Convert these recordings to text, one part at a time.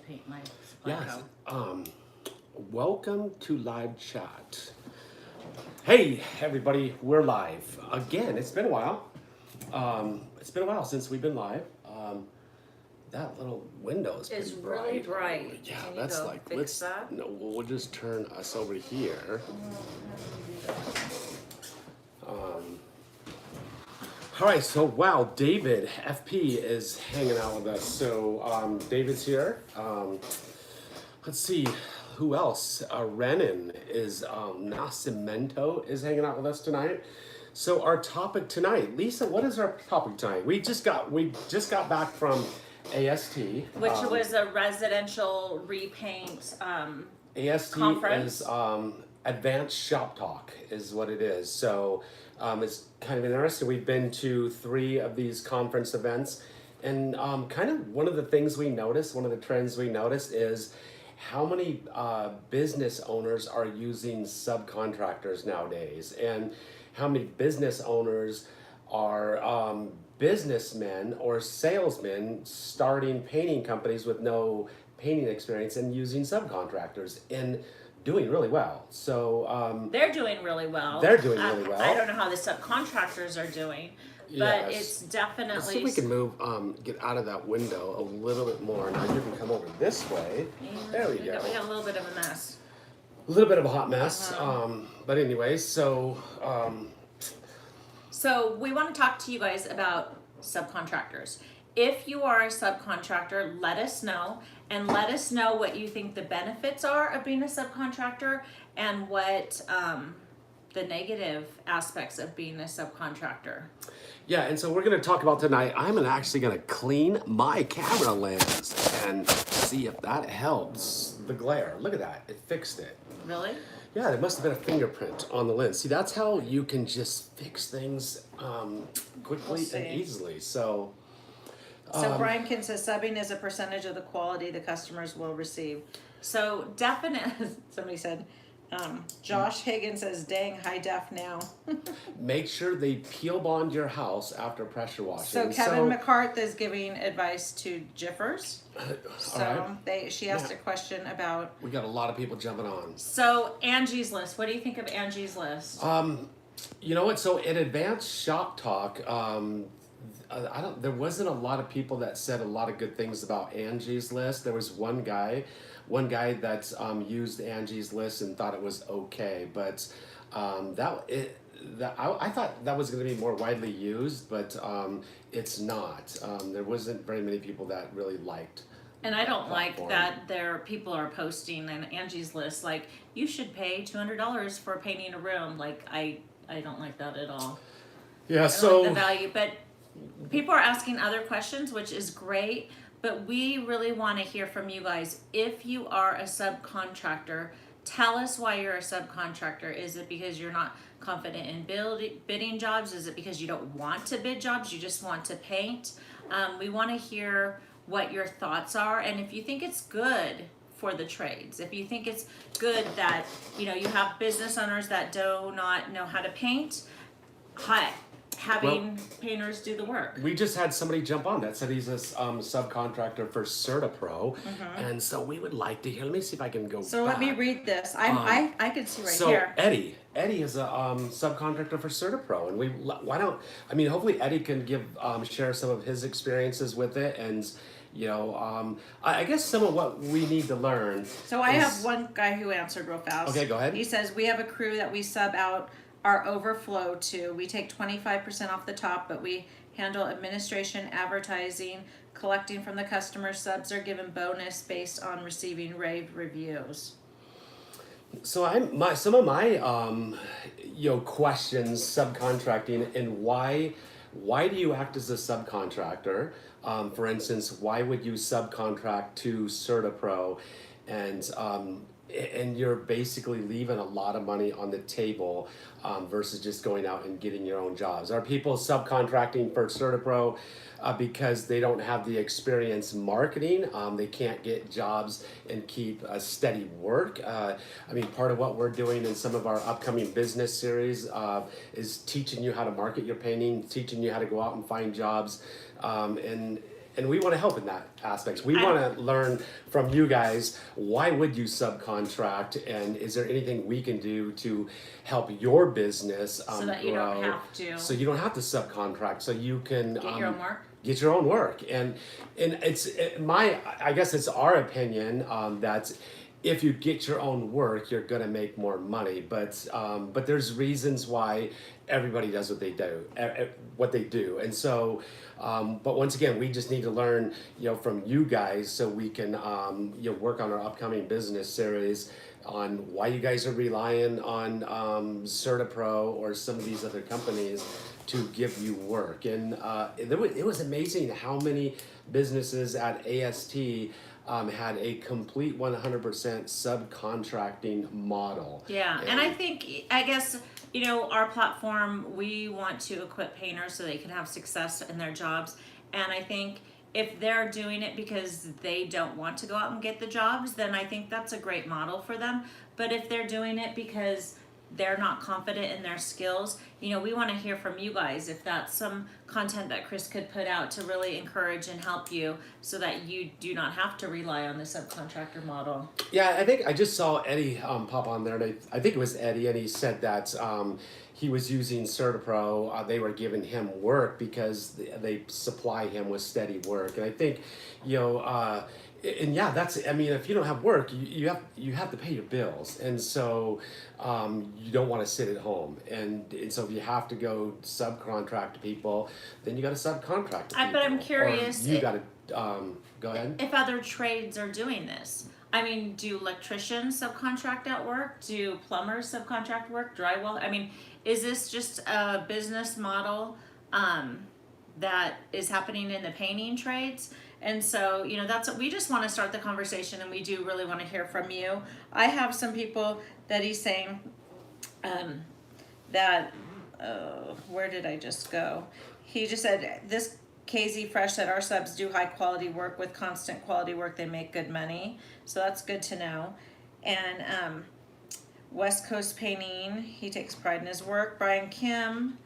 paint my Yes. Blanco. Welcome to live chat. Hey, everybody, we're live again. It's been a while. It's been a while since we've been live. That little window is It's pretty really bright. bright. Yeah, Can you that's go like fix let's. that? No, we'll just turn us over here. All right, so wow, David FP is hanging out with us. So David's here. Let's see, who else? Renan is Nascimento is hanging out with us tonight. So our topic tonight, Lisa, what is our topic tonight? We just got back from AST. Which was a residential repaint AST conference. is advanced shop talk is what it is. So it's kind of interesting. We've been to 3 of these conference events, and kind of one of the things we noticed, one of the trends we noticed is how many business owners are using subcontractors nowadays, and how many business owners are businessmen or salesmen starting painting companies with no painting experience and using subcontractors and doing really well. So They're doing really well. They're doing really well. I don't know how the subcontractors are doing, but Yes. it's definitely. Let's see if we can move, get out of that window a little bit more. Now you can come over this way. Yeah, There we we go. got a little bit of a mess. A little bit of a hot mess. But anyway, so So we want to talk to you guys about subcontractors. If you are a subcontractor, let us know, and let us know what you think the benefits are of being a subcontractor and what the negative aspects of being a subcontractor. yeah, and so we're going to talk about tonight. I'm actually going to clean my camera lens and see if that helps the glare. Look at that. It fixed it. Really? Yeah, there must have been a fingerprint on the lens. See, that's how you can just fix things quickly We'll and see. easily. So, So Brian Kin says subbing is a percentage of the quality the customers will receive. So definitely, somebody said, Josh Higgins says, dang, high def now. make sure they peel bond your house after pressure washing. So Kevin McCarth is giving advice to Jiffers. So right. she asked Yeah. a question about. We got a lot of people jumping on. So Angie's List. What do you think of Angie's List? You know what? So in advanced shop talk, I don't. There wasn't a lot of people that said a lot of good things about Angie's List. There was one guy that's used Angie's List and thought it was okay, but I thought that was going to be more widely used, but it's not. There wasn't very many people that really liked. And I don't like platform. that people are posting in Angie's List like you should pay $200 for painting a room. Like I don't like that at all. Yeah. I don't So like the value, but people are asking other questions, which is great. But we really want to hear from you guys. If you are a subcontractor, tell us why you're a subcontractor. Is it because you're not confident in bidding jobs? Is it because you don't want to bid jobs? You just want to paint? We want to hear what your thoughts are, and if you think it's good for the trades, if you think it's good that you have business owners that do not know how to paint, having painters do the work. we just had somebody jump on that said he's a subcontractor for CertaPro, and so we would like to hear. Let me see if I can go. So back. let me read this. I can see right So here. Eddie is a subcontractor for CertaPro, and hopefully Eddie can share some of his experiences with it, and I guess some of what we need to learn. So I have one guy who answered real fast. Okay, go ahead. He says we have a crew that we sub out our overflow to. We take 25% off the top, but we handle administration, advertising, collecting from the customer. Subs are given bonus based on receiving rave reviews. So some of my questions subcontracting, and why do you act as a subcontractor? For instance, why would you subcontract to CertaPro, and you're basically leaving a lot of money on the table versus just going out and getting your own jobs? Are people subcontracting for CertaPro because they don't have the experience marketing? They can't get jobs and keep a steady work. Part of what we're doing in some of our upcoming business series is teaching you how to market your painting, teaching you how to go out and find jobs, and and we want to help in that aspect. We want to learn from you guys. Why would you subcontract, and is there anything we can do to help your business so that you grow? don't have to. So you don't have to subcontract. So you can Get your own work. Get your own work, and I guess it's our opinion that if you get your own work, you're gonna make more money. But there's reasons why everybody does what they do, and so. But once again, we just need to learn, from you guys, so we can, work on our upcoming business series on why you guys are relying on CertaPro or some of these other companies to give you work. And it was amazing how many businesses at AST had a complete 100% subcontracting model. Yeah, and I guess, our platform, we want to equip painters so they can have success in their jobs. And I think if they're doing it because they don't want to go out and get the jobs, then I think that's a great model for them. But if they're doing it because they're not confident in their skills, we want to hear from you guys if that's some content that Chris could put out to really encourage and help you so that you do not have to rely on the subcontractor model. Yeah, I think I just saw Eddie pop on there, and I think it was Eddie, and he said that he was using CertaPro. They were giving him work because they supply him with steady work, and I think, and yeah, if you don't have work, you have to pay your bills, and so you don't want to sit at home, and so if you have to go subcontract to people, then you got to subcontract to people. But I'm curious. Or you got to go ahead. If other trades are doing this, do electricians subcontract out work? Do plumbers subcontract work? Drywall? Is this just a business model that is happening in the painting trades? And so, that's what we just want to start the conversation, and we do really want to hear from you. I have some people that he's saying where did I just go? He just said, this KZ Fresh said our subs do high quality work with constant quality work. They make good money. So that's good to know. And West Coast Painting, he takes pride in his work. Brian Kim,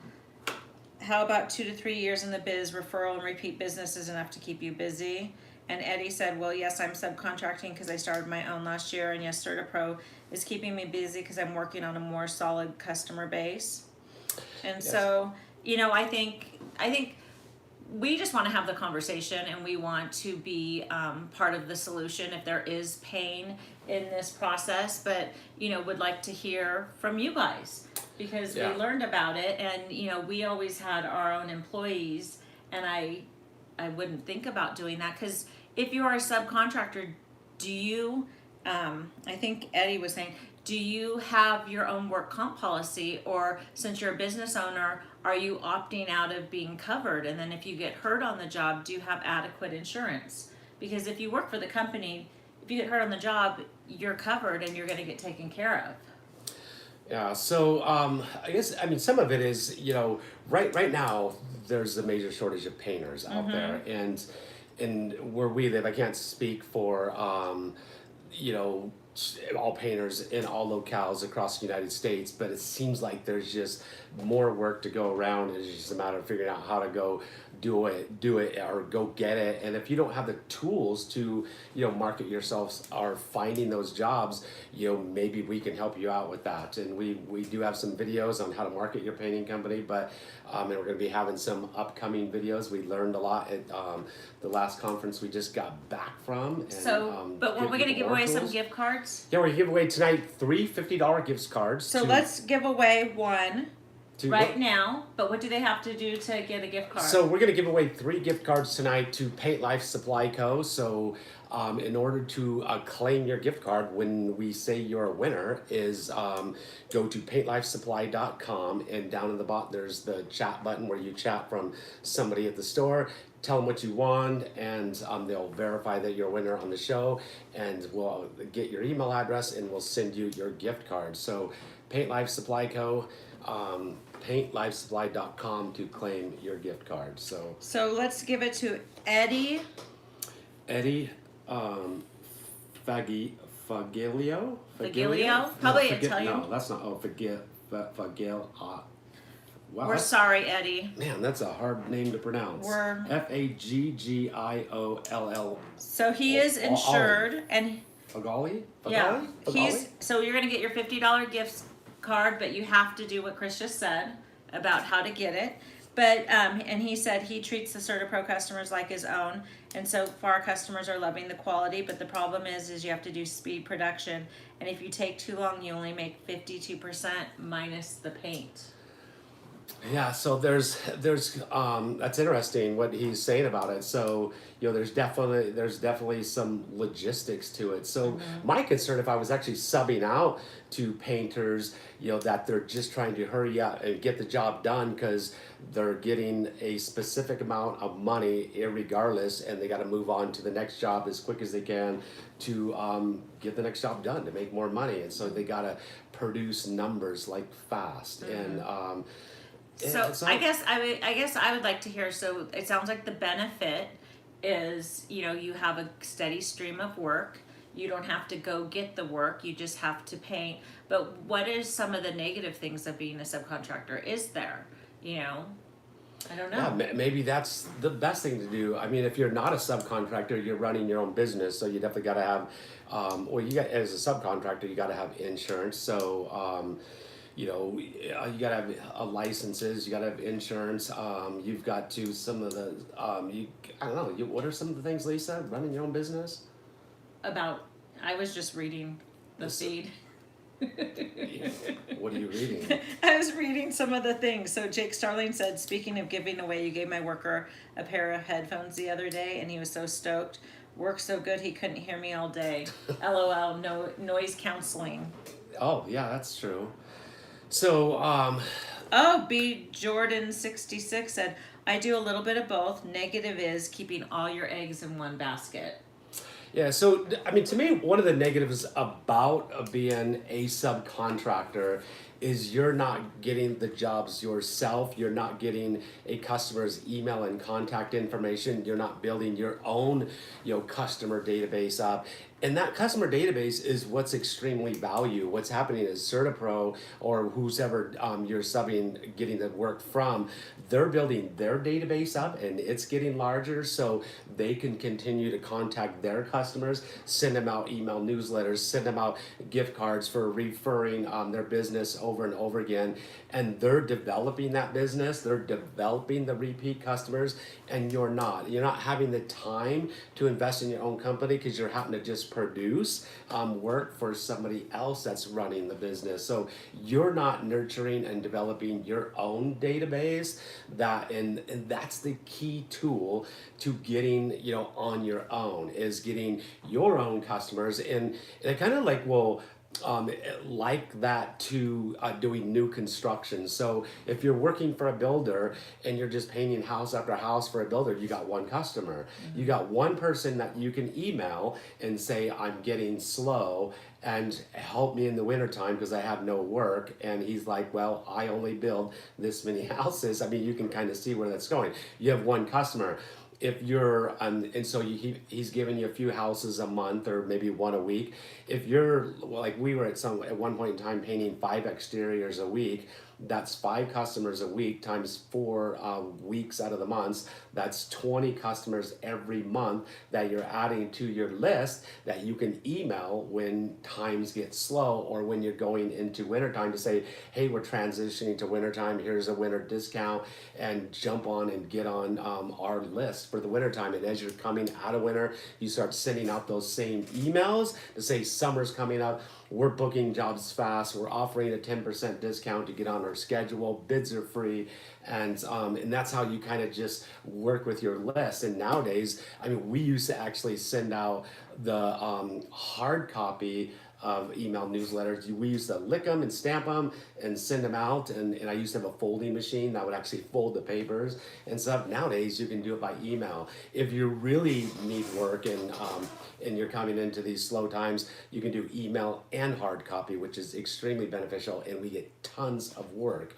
how about 2 to 3 years in the biz? Referral and repeat business is enough to keep you busy. And Eddie said, well, yes, I'm subcontracting because I started my own last year. And yes, CertaPro is keeping me busy because I'm working on a more solid customer base. And yes. So, I think we just want to have the conversation, and we want to be part of the solution if there is pain in this process. But, would like to hear from you guys because we learned about it, and, we always had our own employees, and I wouldn't think about doing that because if you are a subcontractor, do you, I think Eddie was saying, do you have your own work comp policy, or since you're a business owner, are you opting out of being covered? And then if you get hurt on the job, do you have adequate insurance? Because if you work for the company, if you get hurt on the job, you're covered and you're going to get taken care of. Yeah, so I guess some of it is right now there's a major shortage of painters out there, and where we live, I can't speak for all painters in all locales across the United States, but it seems like there's just more work to go around. It's just a matter of figuring out how to go do it or go get it. And if you don't have the tools to market yourselves or finding those jobs, maybe we can help you out with that. And we do have some videos on how to market your painting company, but and we're going to be having some upcoming videos. We learned a lot at the last conference we just got back from. And, but we're going to give away some gift cards. Yeah, we're going to give away tonight 3 $50 gift cards. So let's give away one right now. But what do they have to do to get a gift card? So we're going to give away 3 gift cards tonight to Paint Life Supply Co. So in order to claim your gift card when we say you're a winner is go to paintlifesupply.com, and down in the bottom there's the chat button where you chat from somebody at the store. Tell them what you want, and they'll verify that you're a winner on the show, and we'll get your email address and we'll send you your gift card. So Paint Life Supply Co. paintlifesupply.com to claim your gift card. So let's give it to Eddie Fagilio? Fagilio? Probably Italian. No, that's not. Fagil. Wow, We're sorry, Eddie. man, that's a hard name to pronounce. We're Faggiol. so he is insured, and Fagali? yeah, Fagali? so you're gonna get your $50 gift card, but you have to do what Chris just said about how to get it. But and he said he treats the CertaPro customers like his own, and so far customers are loving the quality. But the problem is you have to do speed production, and if you take too long, you only make 52% minus the paint. Yeah, so there's that's interesting what he's saying about it. So, there's definitely some logistics to it. So my concern, if I was actually subbing out to painters, that they're just trying to hurry up and get the job done because they're getting a specific amount of money irregardless, and they got to move on to the next job as quick as they can to get the next job done to make more money, and so they got to produce numbers like fast. And So I guess I would like to hear. So it sounds like the benefit is you have a steady stream of work. You don't have to go get the work. You just have to paint. But what is some of the negative things of being a subcontractor? Is there? I don't know. Yeah, maybe that's the best thing to do. I mean, if you're not a subcontractor, you're running your own business, so you definitely got to have. As a subcontractor, you got to have insurance. So. You got to have licenses, you got to have insurance, you've got to some of the, I don't know, what are some of the things, Lisa, running your own business? I was just reading the feed. What are you reading? I was reading some of the things. So Jake Starling said, speaking of giving away, you gave my worker a pair of headphones the other day, and he was so stoked. Worked so good he couldn't hear me all day. LOL, no noise counseling. Oh, yeah, that's true. So, B. Jordan 66 said, I do a little bit of both. Negative is keeping all your eggs in one basket. Yeah, so, I mean, to me, one of the negatives about being a subcontractor is you're not getting the jobs yourself. You're not getting a customer's email and contact information. You're not building your own, customer database up. And that customer database is what's extremely valuable. What's happening is CertaPro or who's ever you're subbing, getting the work from, they're building their database up and it's getting larger so they can continue to contact their customers, send them out email newsletters, send them out gift cards for referring their business over and over again. And they're developing that business, they're developing the repeat customers, and you're not. You're not having the time to invest in your own company because you're having to just produce work for somebody else that's running the business. So you're not nurturing and developing your own database. And that's the key tool to getting on your own, is getting your own customers. And it kind of like that to doing new construction. So if you're working for a builder and you're just painting house after house for a builder, you got one customer. You got one person that you can email and say, I'm getting slow and help me in the wintertime because I have no work. And he's like, well, I only build this many houses. I mean, you can kind of see where that's going. You have one customer. If you're and so he's giving you a few houses a month or maybe one a week. If you're like we were at one point in time painting 5 exteriors a week, that's 5 customers a week times 4 weeks out of the months. That's 20 customers every month that you're adding to your list that you can email when times get slow or when you're going into wintertime to say, hey, we're transitioning to wintertime. Here's a winter discount, and jump on and get on our list for the wintertime. And as you're coming out of winter, you start sending out those same emails to say summer's coming up. We're booking jobs fast. We're offering a 10% discount to get on our schedule. Bids are free. And that's how you kind of just work with your list. And nowadays, I mean, we used to actually send out the hard copy of email newsletters. We used to lick them and stamp them and send them out. And I used to have a folding machine that would actually fold the papers and stuff. Nowadays, you can do it by email. If you really need work and you're coming into these slow times, you can do email and hard copy, which is extremely beneficial. And we get tons of work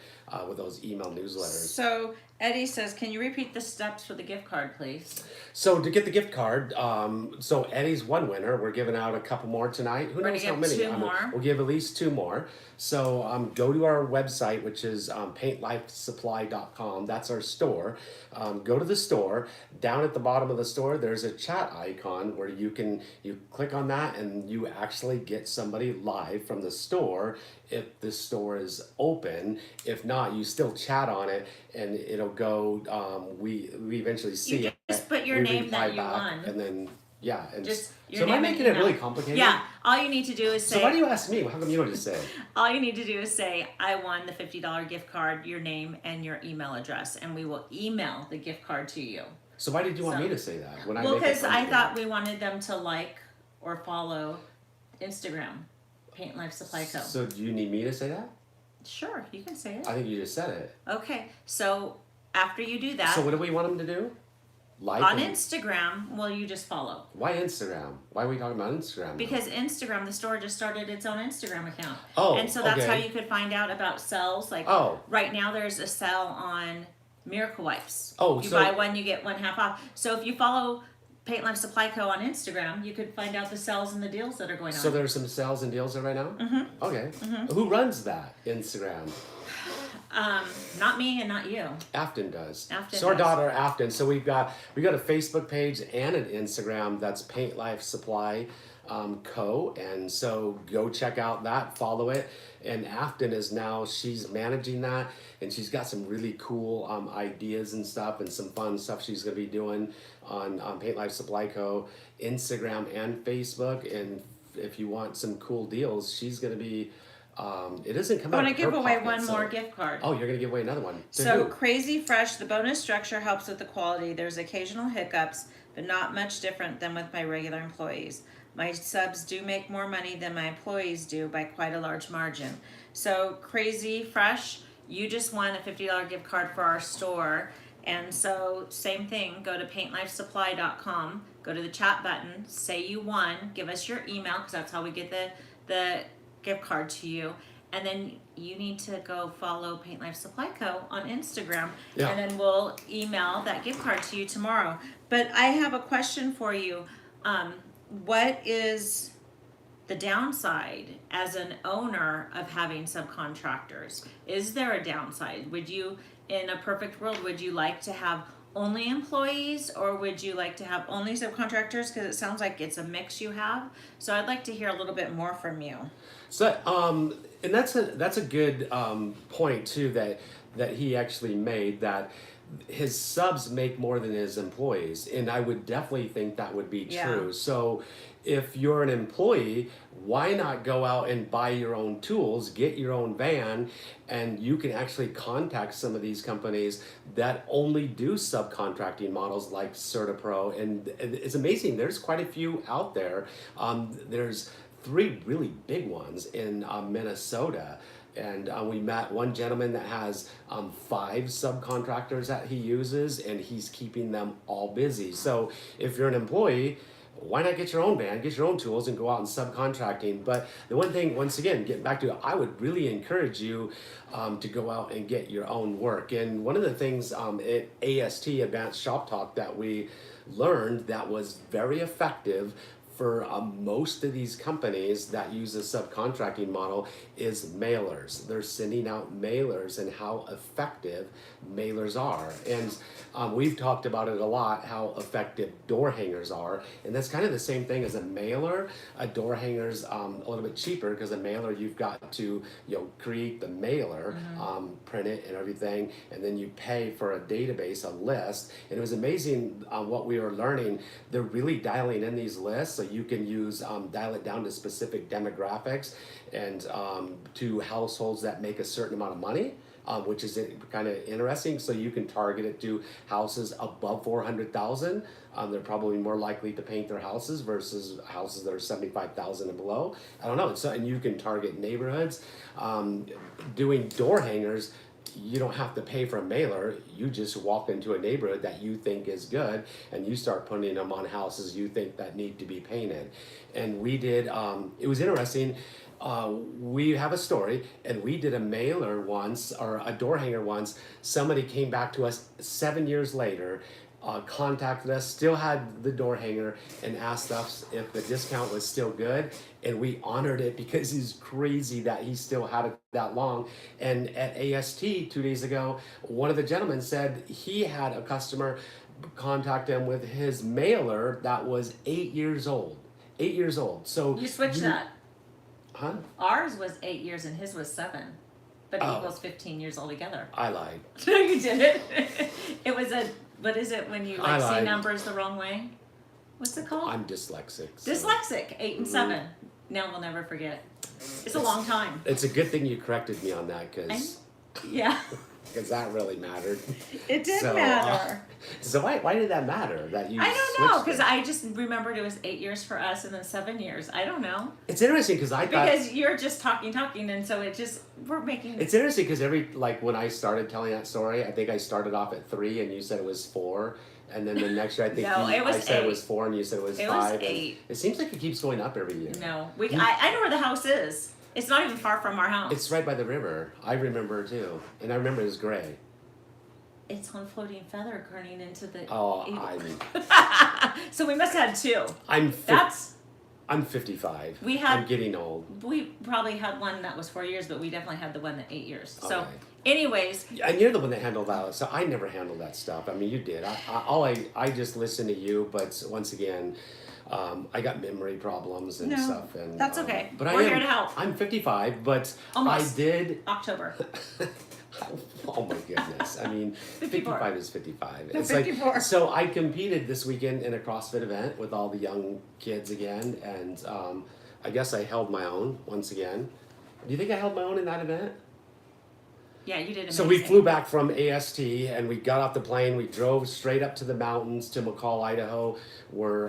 with those email newsletters. So Eddie says, can you repeat the steps for the gift card, please? So to get the gift card, so Eddie's one winner. We're giving out a couple more tonight. Who We're knows gonna how give many? 2 more. We'll give at least 2 more. So go to our website, which is paintlifesupply.com. That's our store. Go to the store. Down at the bottom of the store, there's a chat icon where you click on that and you actually get somebody live from the store if the store is open. If not, you still chat on it and it'll go. We eventually see You just it. put your We name reply that you back, won. and then yeah, and Just your so am I name and making it email. really complicated? Yeah, all you need to do is say. So why do you ask me? How come you don't just say it? All you need to do is say, I won the $50 gift card, your name and your email address, and we will email the gift card to you. So why did you want me to say that when I Well, make it because I complicated? thought we wanted them to like or follow Instagram, Paint Life Supply Co. So do you need me to say that? Sure, you can say it. I think you just said it. Okay, so after you do that, So what do we want them to do? Like on and- Instagram, well, you just follow. Why Instagram? Why are we talking about Instagram now? Because Instagram, the store just started its own Instagram account. Oh, and so that's okay. how you could find out about sales. Like right now there's a sale on Miracle Wipes. Oh, you so- buy one, you get one half off. So if you follow Paint Life Supply Co. on Instagram, you could find out the sales and the deals that are going on. So there's some sales and deals there right now? Mm-hmm. Okay. Mm-hmm. Who runs that Instagram? Not me and not you. Afton does. Afton so our does. daughter Afton. So we got a Facebook page and an Instagram that's Paint Life Supply Co. And so go check out that, follow it. And Afton is now, she's managing that, and she's got some really cool ideas and stuff, and some fun stuff she's gonna be doing on Paint Life Supply Co. Instagram and Facebook. And if you want some cool deals, she's gonna be. It doesn't come I out. want of to give her away pocket, one so- more gift card. Oh, you're gonna give away another one. To So who? Crazy Fresh, the bonus structure helps with the quality. There's occasional hiccups, but not much different than with my regular employees. My subs do make more money than my employees do by quite a large margin. So Crazy Fresh, you just won a $50 gift card for our store. And so same thing, go to paintlifesupply.com, go to the chat button, say you won, give us your email because that's how we get the gift card to you. And then you need to go follow Paint Life Supply Co. on Instagram. Yeah. And then we'll email that gift card to you tomorrow. But I have a question for you. What is the downside as an owner of having subcontractors? Is there a downside? Would you, in a perfect world, would you like to have only employees, or would you like to have only subcontractors? Because it sounds like it's a mix you have. So I'd like to hear a little bit more from you. So, and that's a good point too that he actually made, that his subs make more than his employees, and I would definitely think that would be true. Yeah. So if you're an employee, why not go out and buy your own tools, get your own van, and you can actually contact some of these companies that only do subcontracting models like CertaPro, and it's amazing. There's quite a few out there. There's 3 really big ones in Minnesota. And we met one gentleman that has 5 subcontractors that he uses, and he's keeping them all busy. So if you're an employee, why not get your own van, get your own tools, and go out and subcontracting? But the one thing, once again, getting back to it, I would really encourage you to go out and get your own work. And one of the things at AST, Advanced Shop Talk, that we learned that was very effective for most of these companies that use a subcontracting model is mailers. They're sending out mailers, and how effective mailers are. And we've talked about it a lot, how effective door hangers are. And that's kind of the same thing as a mailer. A door hanger's a little bit cheaper, because a mailer, you've got to create the mailer, print it and everything, and then you pay for a database, a list. And it was amazing what we were learning. They're really dialing in these lists, so you can use dial it down to specific demographics and to households that make a certain amount of money, which is kind of interesting. So you can target it to houses above 400,000. They're probably more likely to paint their houses versus houses that are 75,000 and below. I don't know. And you can target neighborhoods. Doing door hangers you don't have to pay for a mailer. You just walk into a neighborhood that you think is good, and you start putting them on houses you think that need to be painted. And we did. It was interesting. We have a story, and we did a mailer once, or a door hanger once. Somebody came back to us 7 years later, contacted us, still had the door hanger, and asked us if the discount was still good. And we honored it because he's crazy that he still had it that long. And at AST 2 days ago, one of the gentlemen said he had a customer contact him with his mailer that was 8 years old. 8 years old. So You switched that. Huh? Ours was 8 years and his was 7, but Oh. equals 15 years altogether. I lied. No, you didn't. It was a, what is it when you I like see lied. numbers the wrong way? What's it called? I'm dyslexic. So. Dyslexic, 8 and 7. Now we'll never forget. It's a long time. It's a good thing you corrected me on that because Yeah, that really mattered. it did So, matter. So why did that matter that you? I don't know, switched because it? I just remembered it was 8 years for us and then 7 years. I don't know. It's interesting because I thought. Because you're just talking, and so it just, we're making. It's interesting because when I started telling that story, I think I started off at 3 and you said it was 4. And then the next year, I think No, it was I said 8. it was 4 and you said it was It was 5. and 8. It seems like it keeps going up every year. No, I know where the house is. It's not even far from our house. It's right by the river. I remember too. And I remember it was gray. It's on Floating Feather turning into the. Oh, So we must have had 2. I'm 55. We had- I'm getting old. We probably had one that was 4 years, but we definitely had the one that 8 years. So, Okay. anyways, And you're the one that handled that. So I never handled that stuff. I mean, you did. I just listened to you. But once again, I got memory problems and No, stuff. And that's okay. But We're here to help. I'm 55, but Almost. I did. October. Oh my goodness. I mean, 54. 55 is 55. No, It's 54. like, so I competed this weekend in a CrossFit event with all the young kids again, and I guess I held my own once again. Do you think I held my own in that event? Yeah, you did amazing. So we flew back from AST and we got off the plane. We drove straight up to the mountains to McCall, Idaho, where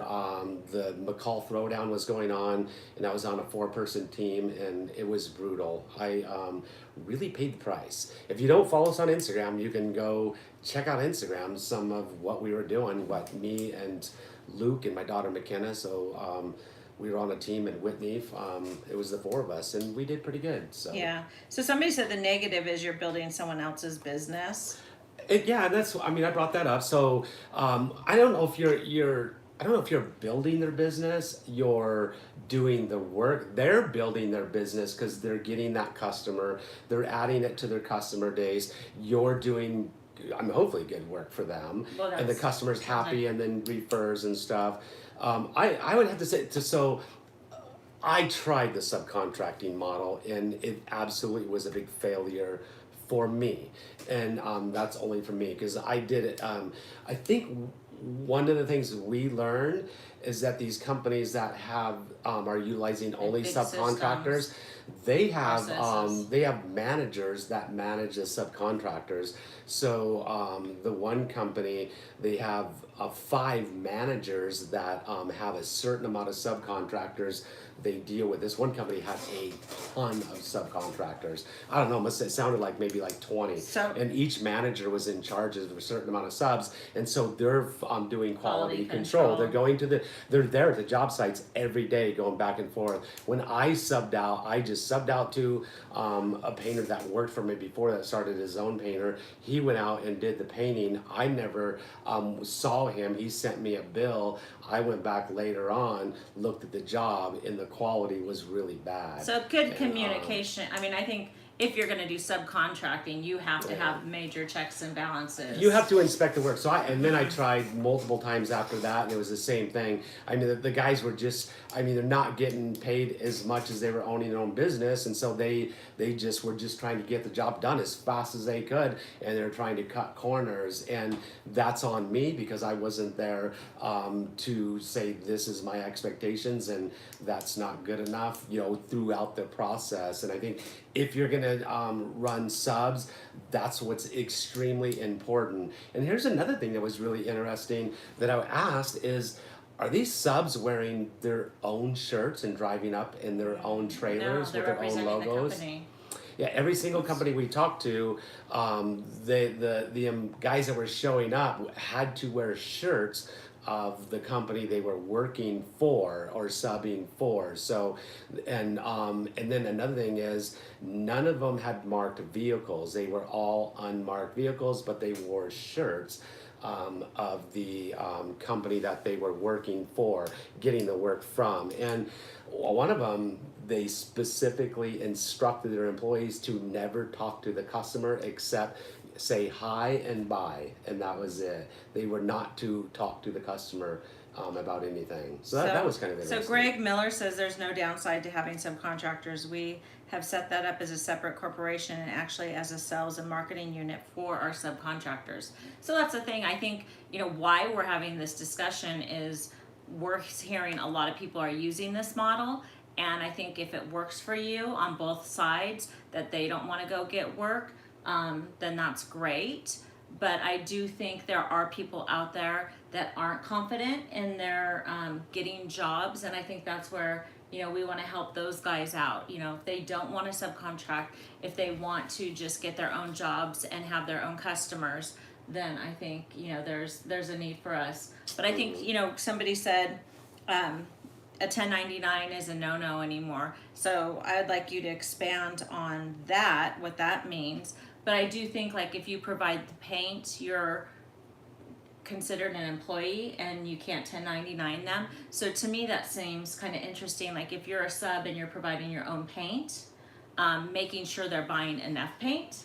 the McCall Throwdown was going on, and I was on a 4-person team, and it was brutal. I really paid the price. If you don't follow us on Instagram, you can go check out Instagram some of what we were doing. What me and Luke and my daughter McKenna. So. We were on a team in Whitney. It was the 4 of us, and we did pretty good. So Yeah. So somebody said the negative is you're building someone else's business. Yeah, and that's. I mean, I brought that up. So I don't know if I don't know if you're building their business. You're doing the work. They're building their business because they're getting that customer. They're adding it to their customer days. You're doing. I mean, hopefully good work for them, Well, and the that's- customer's happy, and then refers and stuff. I would have to say so. I tried the subcontracting model, and it absolutely was a big failure for me, and that's only for me because I did it. I think one of the things we learned is that these companies that have are utilizing only big subcontractors, systems, they have managers that manage the subcontractors. So the one company, they have 5 managers that have a certain amount of subcontractors they deal with. This one company has a ton of subcontractors. I don't know, it sounded like maybe like 20. So- and each manager was in charge of a certain amount of subs, and so they're doing quality control. They're there at the job sites every day going back and forth. When I subbed out, I just subbed out to a painter that worked for me before that started his own painter. He went out and did the painting. I never saw him. He sent me a bill. I went back later on, looked at the job, and the quality was really bad. So good And, communication. I mean, I think if you're going to do subcontracting, you have to Yeah. have major checks and balances. You have to inspect the work. So then I tried multiple times after that, and it was the same thing. I mean, the guys were just, I mean, they're not getting paid as much as they were owning their own business, and so they just were just trying to get the job done as fast as they could, and they're trying to cut corners, and that's on me because I wasn't there to say this is my expectations, and that's not good enough, throughout the process. And I think if you're gonna run subs, that's what's extremely important. And here's another thing that was really interesting that I asked is, are these subs wearing their own shirts and driving up in their own trailers with they're their own representing the logos? company. Yeah, every single company we talked to, the guys that were showing up had to wear shirts of the company they were working for or subbing for. So, and then another thing is none of them had marked vehicles. They were all unmarked vehicles, but they wore shirts of the company that they were working for, getting the work from. And one of them, they specifically instructed their employees to never talk to the customer except say hi and bye, and that was it. They were not to talk to the customer about anything. So that was kind of interesting. So Greg Miller says there's no downside to having subcontractors. We have set that up as a separate corporation and actually as a sales and marketing unit for our subcontractors. So that's the thing. I think, why we're having this discussion is we're hearing a lot of people are using this model. And I think if it works for you on both sides, that they don't want to go get work, then that's great. But I do think there are people out there that aren't confident in their getting jobs, and I think that's where we want to help those guys out. If they don't want to subcontract, if they want to just get their own jobs and have their own customers, then I think there's a need for us. But I think somebody said a 1099 is a no-no anymore. So I'd like you to expand on that, what that means. But I do think if you provide the paint, you're considered an employee and you can't 1099 them. So to me that seems kind of interesting. If you're a sub and you're providing your own paint, making sure they're buying enough paint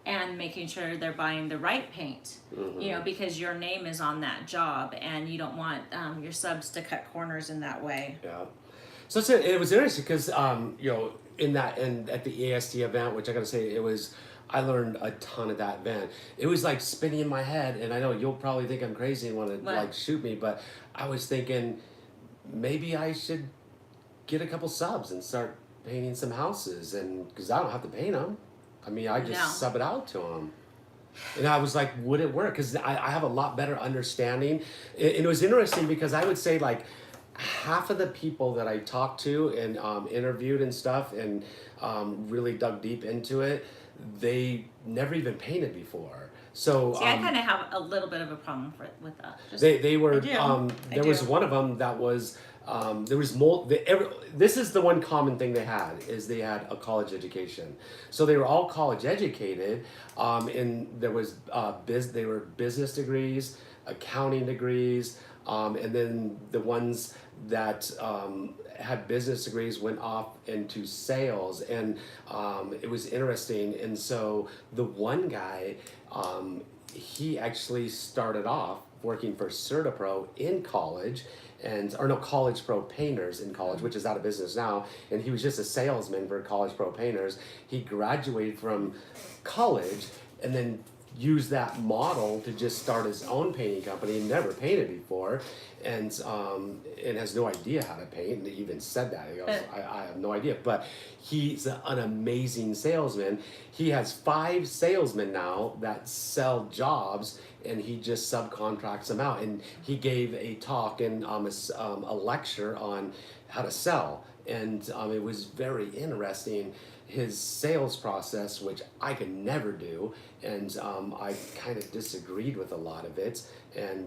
and making sure they're buying the right paint, because your name is on that job and you don't want your subs to cut corners in that way. Yeah. So it was interesting because in that and at the AST event, which I gotta say I learned a ton of that event. It was spinning in my head, and I know you'll probably think I'm crazy and want to shoot me, but I was thinking maybe I should get a couple subs and start painting some houses, and because I don't have to paint them. I mean, I just sub it out to them. And I was like, would it work? Because I have a lot better understanding. And it was interesting because I would say half of the people that I talked to and interviewed and stuff and really dug deep into it, they never even painted before. So I kind of have a little bit of a problem with that. They were there was one of them that was there was this is the one common thing they had is they had a college education. So they were all college educated, and there was they were business degrees, accounting degrees, and then the ones that had business degrees went off into sales, and it was interesting. And so the one guy, he actually started off working for CertaPro in college, College Pro Painters in college, which is out of business now, and he was just a salesman for College Pro Painters. He graduated from college and then used that model to just start his own painting company. He never painted before, and has no idea how to paint. And he even said that. He goes, I have no idea. But he's an amazing salesman. He has 5 salesmen now that sell jobs, and he just subcontracts them out. And he gave a talk and a lecture on how to sell, and it was very interesting. His sales process, which I could never do, and I kind of disagreed with a lot of it,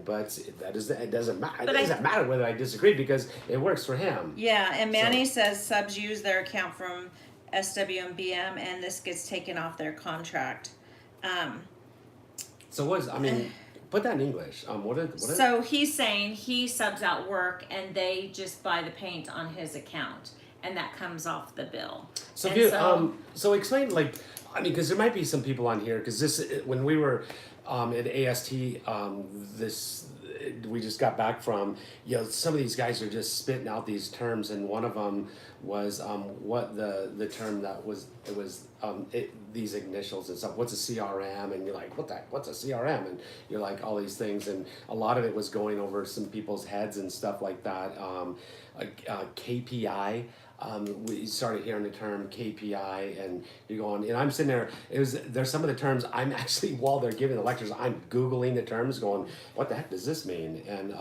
but it doesn't matter. It doesn't matter whether I disagree because it works for him. Yeah, and Manny says subs use their account from SWMBM, and this gets taken off their contract. Put that in English. So he's saying he subs out work, and they just buy the paint on his account, and that comes off the bill. So explain, because there might be some people on here, because when we were at AST, we just got back from, some of these guys are just spitting out these terms, and one of them was what the term that was, it was these initials and stuff. What's a CRM? And you're like, what's a CRM? And you're like, all these things, and a lot of it was going over some people's heads and stuff like that. KPI. We started hearing the term KPI, and you're going, and I'm sitting there, there's some of the terms I'm actually, while they're giving the lectures, I'm Googling the terms going, what the heck does this mean? And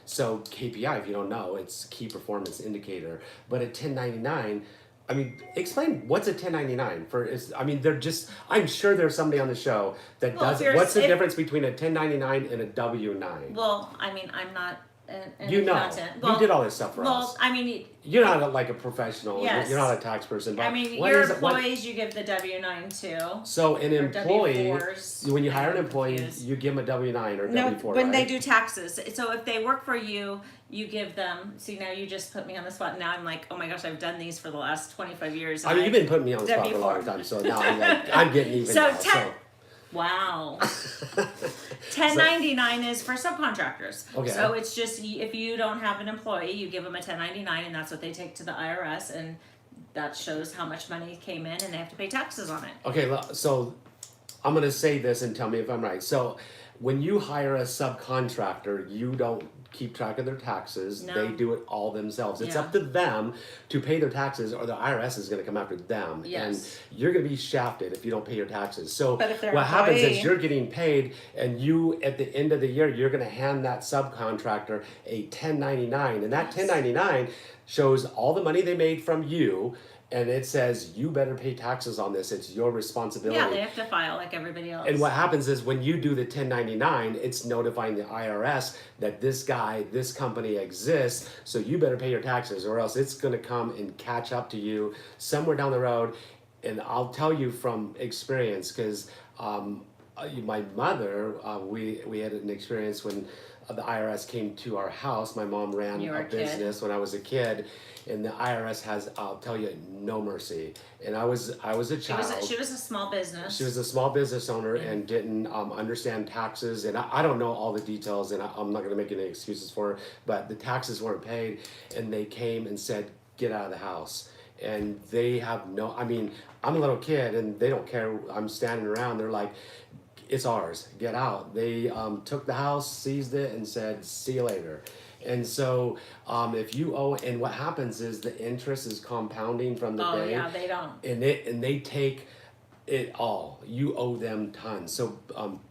so KPI, if you don't know, it's key performance indicator. But at 1099, I mean, explain what's a 1099 for. They're just. I'm sure there's somebody on the show that Well, does. if you're- What's the if- difference between a 1099 and a W9? Well, I mean, I'm not an You know, accountant. you did all this stuff for us. Well, I mean, You're not like a professional. Yes. You're not a tax person. But I mean, what your is it- what- employees, you give the W-9 to. So an or employee, W4s. when you hire an I'm employee, confused. you give them a W9 or No, W4, when right? they do taxes. So if they work for you, you give them. See, now you just put me on the spot. Now I'm like, oh my gosh, I've done these for the last 25 years. I mean, you've been putting me on the spot for a long W4. time, so now I'm like, I'm getting even So now. Wow. 1099 is for subcontractors. Okay. So it's just if you don't have an employee, you give them a 1099, and that's what they take to the IRS, and that shows how much money came in, and they have to pay taxes on it. Okay, so I'm going to say this and tell me if I'm right. So when you hire a subcontractor, you don't keep track of their taxes. No. They do it all themselves. It's Yeah. up to them to pay their taxes, or the IRS is going to come after them. Yes. And you're going to be shafted if you don't pay your taxes. So But if they're what happens employee- is you're getting paid, and you, at the end of the year, you're going to hand that subcontractor a 1099. And that 1099 shows all the money they made from you, and it says you better pay taxes on this. It's your responsibility. Yeah, they have to file like everybody else. And what happens is when you do the 1099, it's notifying the IRS that this company exists, so you better pay your taxes, or else it's going to come and catch up to you somewhere down the road. And I'll tell you from experience, because my mother, we had an experience when the IRS came to our house. My mom ran You were a a kid. business when I was a kid, and the IRS has, I'll tell you, no mercy. And I was a child. She was a small business. She was a small business owner and didn't understand taxes, and I don't know all the details, and I'm not going to make any excuses for her, but the taxes weren't paid, and they came and said, get out of the house. And they have no, I mean, I'm a little kid, and they don't care. I'm standing around, they're like, it's ours, get out. They took the house, seized it, and said, see you later. And so if you owe, and what happens is the interest is compounding from the day. Yeah, they don't. And they take it all. You owe them tons. So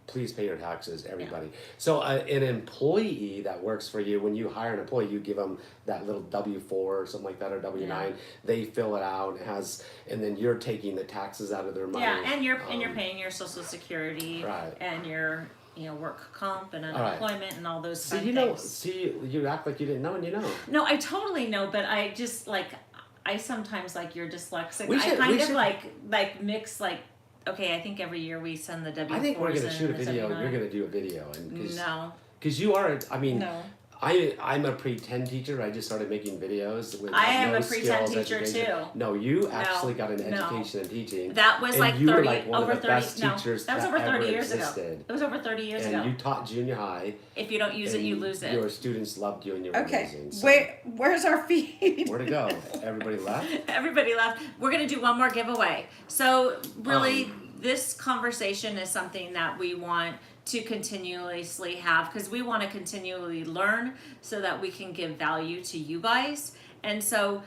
please pay your taxes, everybody. So an employee that works for you, when you hire an employee, you give them that little W4 or something like that, or W9. Yeah. They fill it out, and then you're taking the taxes out of their money. Yeah, and you're paying your Social Security, Right. and your work comp and right. unemployment and all those See, fun you know, things. you act like you didn't know, and you know. No, I totally know, but I just I sometimes you're dyslexic. We should- I kind we of should- like mix okay, I think every year we send the W4s. I think we're going to and shoot a the video. W9. You're going to do a video, and No. because you are. I mean, No. I'm a pre-10 teacher. I just started making videos. With I am no a pre-10 skills, teacher, education. too. No, you actually got an no. education in teaching. That was and like you 30 were like one over of the 30 best no, teachers that was over 30 ever years existed. ago. It was over 30 years And ago. you taught junior high. If you don't use it, you and lose it. Your students loved you, and you were Okay, amazing. So where's our feed? where'd it go? Everybody left. Everybody left. We're going to do one more giveaway. So really, this conversation is something that we want to continuously have, because we want to continually learn so that we can give value to you guys. And so,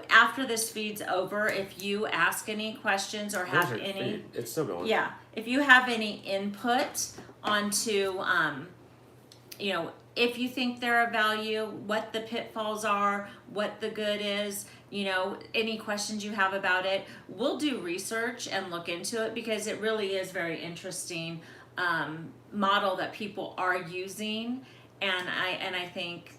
after this feed's over, if you ask any questions or have Those are any, free. It's still going. yeah, if you have any input onto, if you think they're of value, what the pitfalls are, what the good is, any questions you have about it, we'll do research and look into it, because it really is very interesting model that people are using, and I think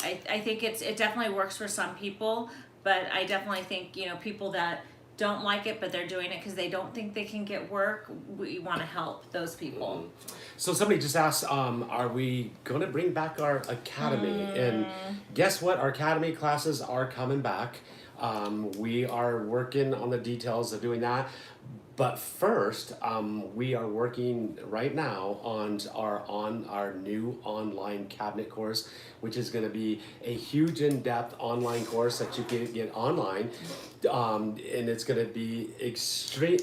it definitely works for some people, but I definitely think people that don't like it but they're doing it because they don't think they can get work, we want to help those people. So somebody just asked, are we going to bring back our academy? And guess what? Our academy classes are coming back. We are working on the details of doing that. But first, we are working right now on our new online cabinet course, which is going to be a huge in-depth online course that you can get online, and it's going to be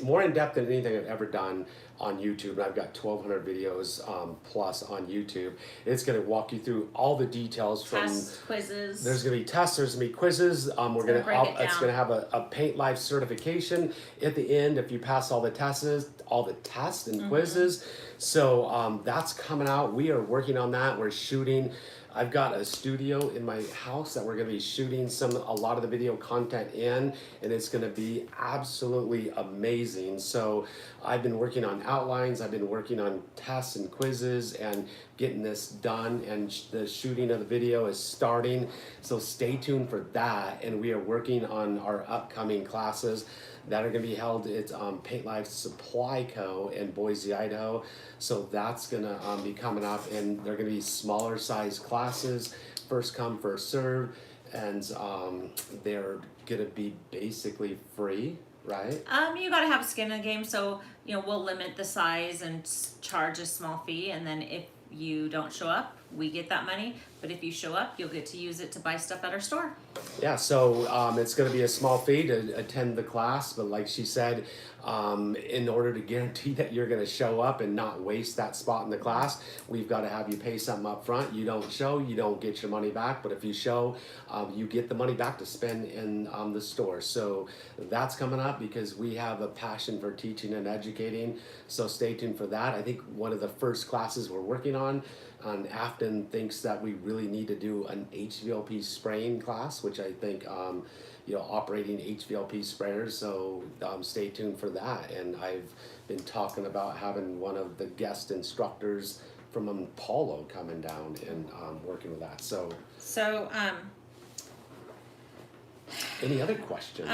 more in-depth than anything I've ever done on YouTube. And I've got 1,200 videos plus on YouTube. It's going to walk you through all the details from Tests, quizzes. There's going to be tests. There's going to be quizzes. Break it down. It's going to have a Paint Life certification at the end if you pass all the tests and quizzes. So that's coming out. We are working on that. We're shooting I've got a studio in my house that we're going to be shooting a lot of the video content in, and it's going to be absolutely amazing. So I've been working on outlines, I've been working on tests and quizzes and getting this done, and the shooting of the video is starting. So stay tuned for that, and we are working on our upcoming classes that are going to be held at Paint Life Supply Co. in Boise, Idaho. So that's going to be coming up, and they're going to be smaller size classes, first come, first serve, and they're going to be basically free, right? You gotta have skin in the game, so we'll limit the size and charge a small fee, and then if you don't show up, we get that money. But if you show up, you'll get to use it to buy stuff at our store. Yeah, so it's going to be a small fee to attend the class, but like she said, in order to guarantee that you're going to show up and not waste that spot in the class, we've got to have you pay something up front. You don't show, you don't get your money back, but if you show, you get the money back to spend in the store. So that's coming up because we have a passion for teaching and educating, so stay tuned for that. I think one of the first classes we're working on, Afton thinks that we really need to do an HVLP spraying class, which I think, operating HVLP sprayers. So stay tuned for that. And I've been talking about having one of the guest instructors from Apollo coming down and working with that. So any other questions?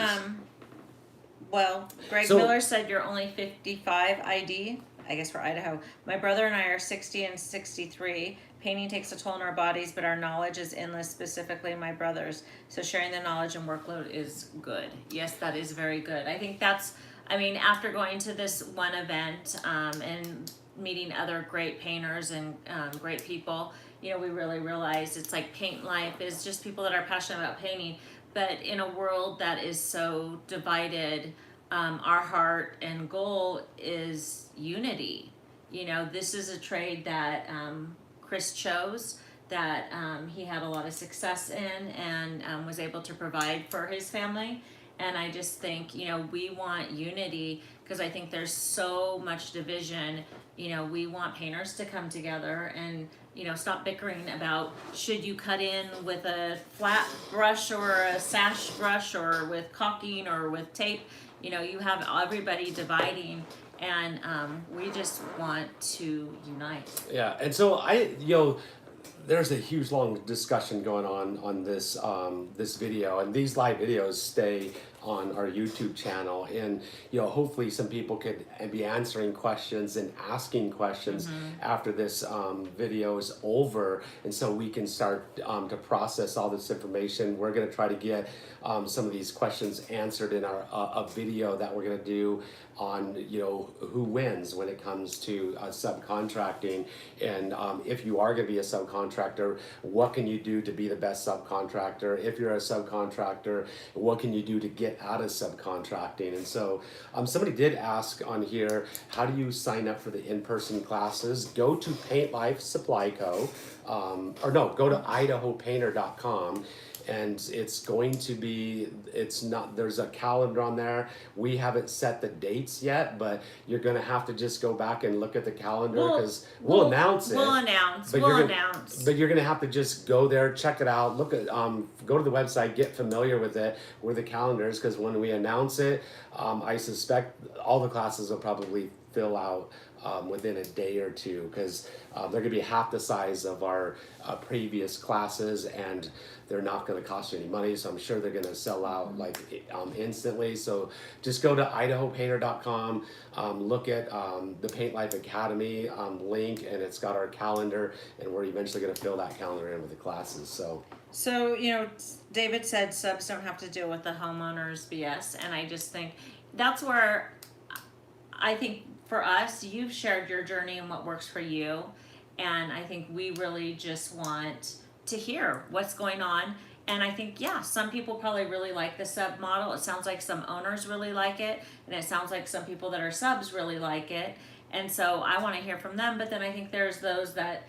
Well, Greg Miller said you're only 55 ID. I guess for Idaho. My brother and I are 60 and 63. Painting takes a toll on our bodies, but our knowledge is endless, specifically my brother's. So sharing the knowledge and workload is good. Yes, that is very good. I think after going to this one event and meeting other great painters and great people, we really realized it's like Paint Life is just people that are passionate about painting. But in a world that is so divided, our heart and goal is unity. This is a trade that Chris chose, that he had a lot of success in and was able to provide for his family. And I just think, we want unity because I think there's so much division. We want painters to come together and, stop bickering about should you cut in with a flat brush or a sash brush or with caulking or with tape. You have everybody dividing, and we just want to unite. Yeah, and so there's a huge long discussion going on this this video, and these live videos stay on our YouTube channel, and hopefully some people could be answering questions and asking questions after this video is over, and so we can start to process all this information. We're going to try to get some of these questions answered in our a video that we're going to do on who wins when it comes to subcontracting, and if you are going to be a subcontractor, what can you do to be the best subcontractor? If you're a subcontractor, what can you do to get out of subcontracting? And so somebody did ask on here, how do you sign up for the in-person classes? Go to Paint Life Supply Co. Go to idahopainter.com. And it's going to be, there's a calendar on there. We haven't set the dates yet, but you're going to have to just go back and look at the calendar because we'll announce it. We'll announce. But you're going to have to just go there, check it out, look at, go to the website, get familiar with it, where the calendar is, because when we announce it, I suspect all the classes will probably fill out within a day or two, because they're going to be half the size of our previous classes, and they're not going to cost you any money, so I'm sure they're going to sell out instantly. So just go to idahopainter.com, look at the Paint Life Academy link, and it's got our calendar, and we're eventually going to fill that calendar in with the classes. So David said subs don't have to deal with the homeowners BS, and I just think that's where I think for us, you've shared your journey and what works for you, and I think we really just want to hear what's going on. And I think, some people probably really like the sub model. It sounds like some owners really like it, and it sounds like some people that are subs really like it. And so I want to hear from them, but then I think there's those that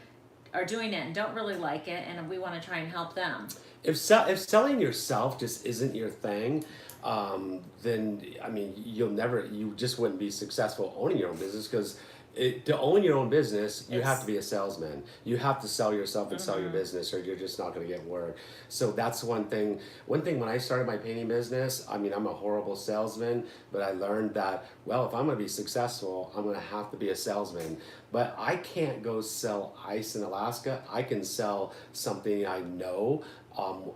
are doing it and don't really like it, and we want to try and help them. If selling yourself just isn't your thing, then you just wouldn't be successful owning your own business, because to own your own business, you have It's- to be a salesman. You have to sell yourself and sell your business, or you're just not going to get work. So that's one thing. One thing when I started my painting business, I mean, I'm a horrible salesman, but I learned that, well, if I'm going to be successful, I'm going to have to be a salesman. But I can't go sell ice in Alaska. I can sell something I know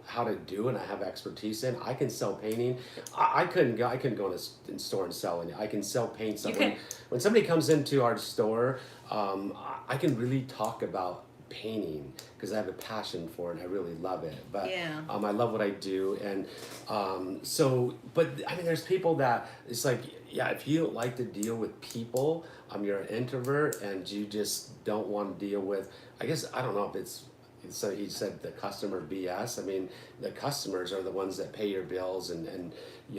how to do and I have expertise in. I can sell painting. I couldn't go. I couldn't go in a store and sell it. I can sell paint. So You can. when somebody comes into our store, I can really talk about painting because I have a passion for it. I really love it. But Yeah. I love what I do, and but I mean, there's people that it's like, yeah, if you don't like to deal with people, you're an introvert and you just don't want to deal with. I guess I don't know if it's. So he said the customer BS. I mean, the customers are the ones that pay your bills and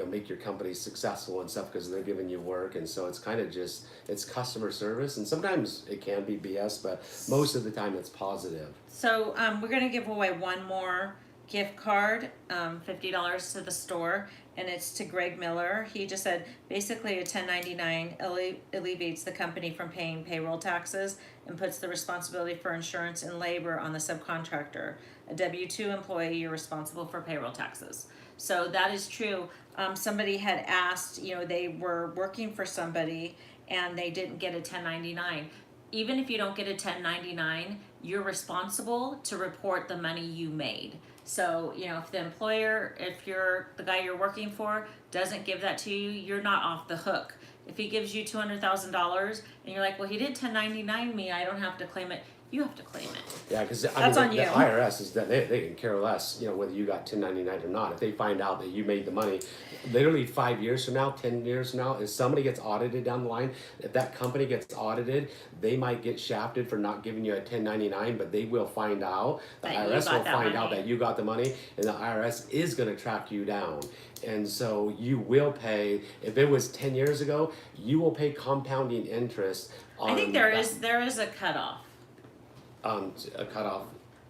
make your company successful and stuff because they're giving you work. And so it's kind of just, it's customer service. And sometimes it can be BS, but most of the time it's positive. So we're going to give away one more gift card, $50 to the store, and it's to Greg Miller. He just said basically a 1099 alleviates the company from paying payroll taxes and puts the responsibility for insurance and labor on the subcontractor. A W-2 employee, you're responsible for payroll taxes. So that is true. Somebody had asked, they were working for somebody and they didn't get a 1099. Even if you don't get a 1099, you're responsible to report the money you made. So, if the employer, if the guy you're working for doesn't give that to you, you're not off the hook. If he gives you $200,000 and you're like, well, he did 1099 me, I don't have to claim it. You have to claim it. Yeah, because That's on the you. IRS is that they can care less, whether you got 1099 or not. If they find out that you made the money, literally 5 years from now, 10 years from now, if somebody gets audited down the line, if that company gets audited, they might get shafted for not giving you a 1099, but they will find out. The That you IRS got will that find out money. that you got the money, and the IRS is going to track you down. And so you will pay, if it was 10 years ago, you will pay compounding interest on I think there is a cutoff. a cutoff.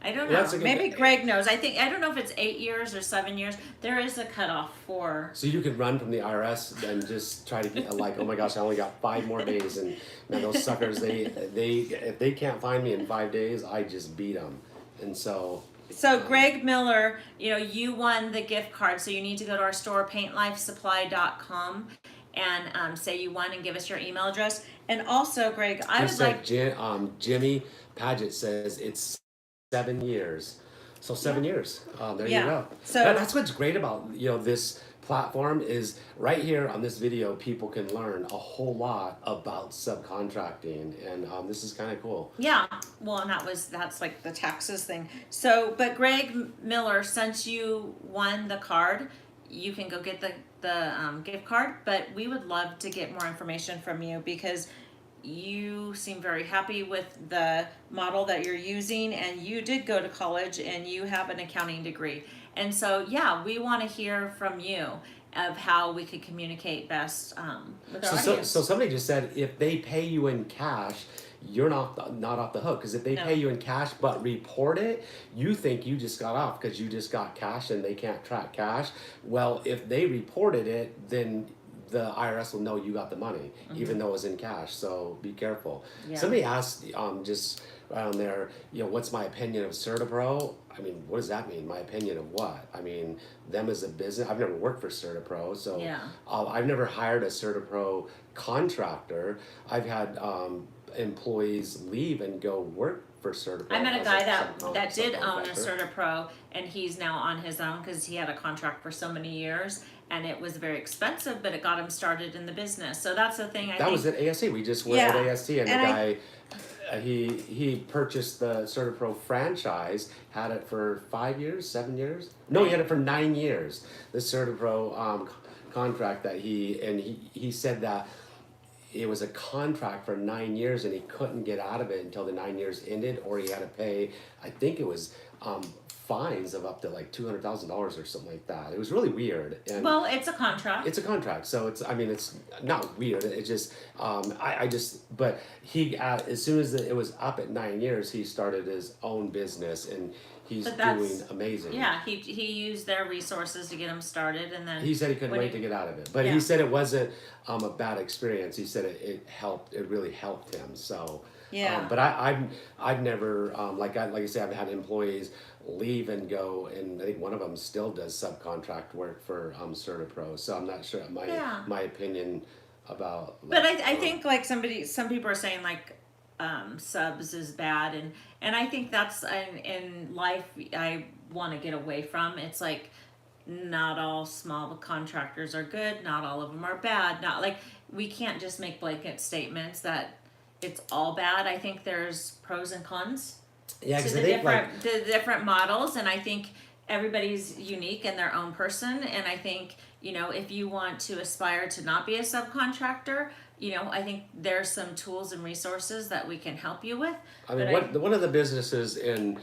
I don't know. Yeah, that's a good- Maybe Greg knows. I don't know if it's 8 years or 7 years. There is a cutoff for. So you could run from the IRS and just try to get like, oh my gosh, I only got 5 more days, and man, those suckers, they if they can't find me in 5 days, I just beat them, and so. So Greg Miller, you won the gift card. So you need to go to our store, paintlifesupply.com, and say you won and give us your email address. And also, Greg, I would Just like. like Jimmy Paget says, it's 7 years. So 7 years. There Yeah. you go. So- That's what's great about this platform is right here on this video, people can learn a whole lot about subcontracting, and this is kind of cool. Yeah, well, and that's like the taxes thing. So, but Greg Miller, since you won the card, you can go get the gift card. But we would love to get more information from you because you seem very happy with the model that you're using, and you did go to college and you have an accounting degree. And so, yeah, we want to hear from you of how we could communicate best with our audience. So somebody just said if they pay you in cash, you're not off the hook, because if they No. pay you in cash but report it, you think you just got off because you just got cash and they can't track cash. Well, if they reported it, then the IRS will know you got the money, even though it was in cash. So be careful. Yeah. Somebody asked just around there, what's my opinion of CertaPro? I mean, what does that mean? My opinion of what? I mean, them as a business. I've never worked for CertaPro, so Yeah. I've never hired a CertaPro contractor. I've had employees leave and go work for CertaPro. I met a as guy that did own a subcontractor. CertaPro, and he's now on his own because he had a contract for so many years, and it was very expensive, but it got him started in the business. So that's the thing. I That think was at ASC. We just were Yeah. at ASC, and And the guy, he purchased the CertaPro franchise, had it for 5 years, 7 years. No, he had it for 9 years. The CertaPro contract that he said that it was a contract for 9 years, and he couldn't get out of it until the 9 years ended, or he had to pay. I think it was fines of up to like $200,000 or something like that. It was really weird. And well, it's a contract. it's a contract, so it's not weird. It just but he as soon as it was up at 9 years, he started his own business, and he's But that's- doing amazing. Yeah, he used their resources to get him started, and then He said he couldn't when wait to get out of it, but Yeah. he said it wasn't a bad experience. He said it helped. It really helped him. So Yeah. but I've never like I say, I've had employees leave and go, and I think one of them still does subcontract work for CertaPro. So I'm not sure Yeah. my opinion about. But Like, I think like some people are saying like subs is bad, and I think that's in life I want to get away from. It's like not all small contractors are good, not all of them are bad. Not like we can't just make blanket statements that it's all bad. I think there's pros and cons yeah, to because the I think like different models, and I think everybody's unique in their own person. And I think, you know, if you want to aspire to not be a subcontractor, you know, I think there's some tools and resources that we can help you with. I mean, one of the businesses in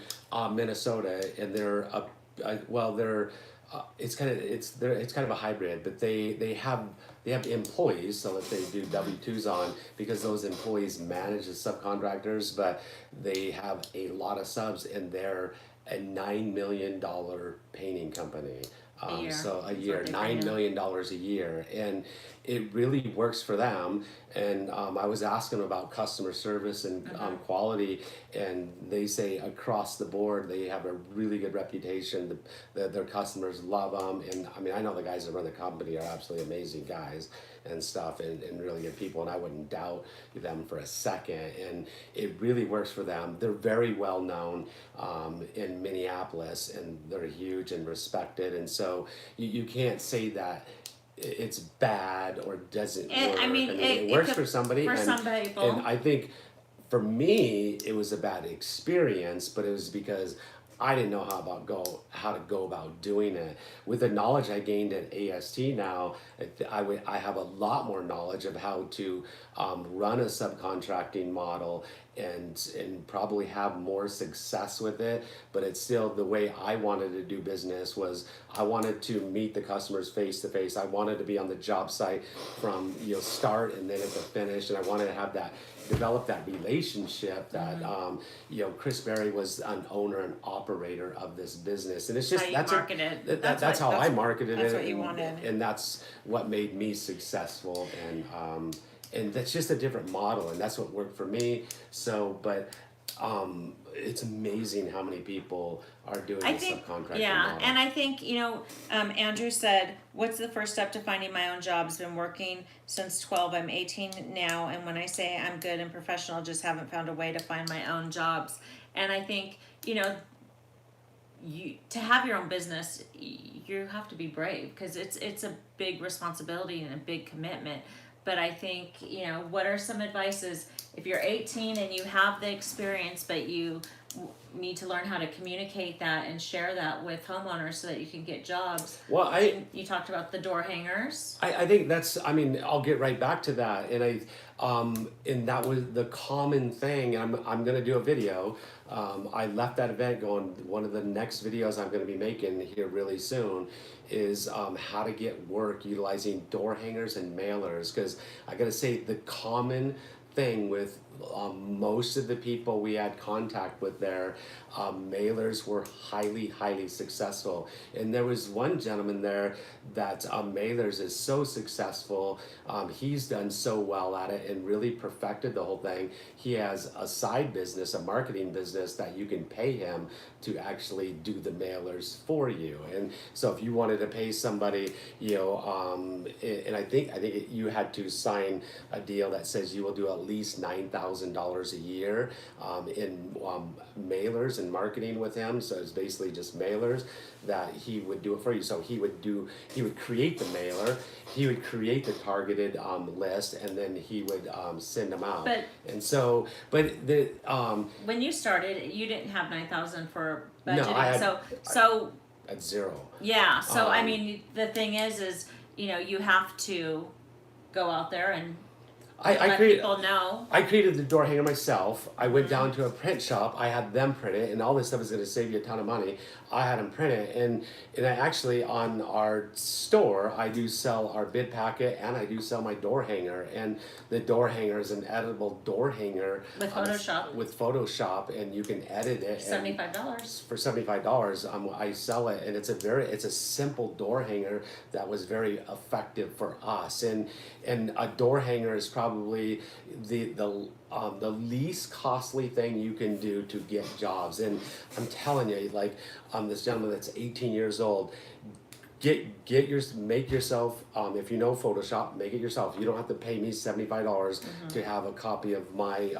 Minnesota, and they're it's kind of a hybrid, but they have employees, so that they do W-2s on, because those employees manage the subcontractors, but they have a lot of subs, and they're a $9 million painting company. A year. So a That's year, what they $9 pay million a year, and it really works for them. And I was asking about customer service and quality, and they say across the board they have a really good reputation. Their customers love them, and I mean, I know the guys that run the company are absolutely amazing guys and stuff, and really good people, and I wouldn't doubt them for a second. And it really works for them. They're very well known in Minneapolis, and they're huge and respected, and so you can't say that it's bad or doesn't work. I mean, it works could- for somebody. For and, some people. and I think for me it was a bad experience, but it was because I didn't know how to go about doing it. With the knowledge I gained at AST now, I have a lot more knowledge of how to run a subcontracting model and probably have more success with it. But it's still the way I wanted to do business. Was I wanted to meet the customers face to face. I wanted to be on the job site from start and then at the finish, and I wanted to have that. Develop that relationship that Chris Berry was an owner and operator of this business, and it's just How you market it. that's how I marketed that's it. what you wanted. And that's what made me successful, and that's just a different model, and that's what worked for me. So, but it's amazing how many people are doing I the think, subcontracting yeah, model. and I think, Andrew said, what's the first step to finding my own job? I've been working since 12, I'm 18 now, and when I say I'm good and professional, just haven't found a way to find my own jobs. And I think, to have your own business, you have to be brave, because it's a big responsibility and a big commitment. But I think, what are some advices if you're 18 and you have the experience, but you need to learn how to communicate that and share that with homeowners so that you can get jobs. Well, You talked about the door hangers. I think that's, I'll get right back to that. And and that was the common thing. I'm going to do a video. I left that event going, one of the next videos I'm going to be making here really soon is how to get work utilizing door hangers and mailers. Because I got to say, the common thing with most of the people we had contact with there, mailers were highly successful. And there was one gentleman there that mailers is so successful. He's done so well at it and really perfected the whole thing. He has a side business, a marketing business, that you can pay him to actually do the mailers for you. And so if you wanted to pay somebody, and I think you had to sign a deal that says you will do at least $9,000 a year in mailers and marketing with him. So it's basically just mailers that he would do it for you. So he would create the mailer, he would create the targeted list, and then he would send them out. When you started, you didn't have 9,000 for budgeting. No, I had, so at zero. yeah. So the thing is, you have to go out there and I Let create. people know. I created the door hanger myself. I went down to a print shop. I had them print it, and all this stuff is going to save you a ton of money. I had them print it, and I actually on our store I do sell our bid packet, and I do sell my door hanger. And the door hanger is an editable door hanger With Photoshop. With Photoshop, and you can edit it. $75. For $75, I sell it, and it's a simple door hanger that was very effective for us. And a door hanger is probably the least costly thing you can do to get jobs. And I'm telling you, like this gentleman that's 18 years old. Make yourself, if you know Photoshop, make it yourself. You don't have to pay me $75 to have a copy of my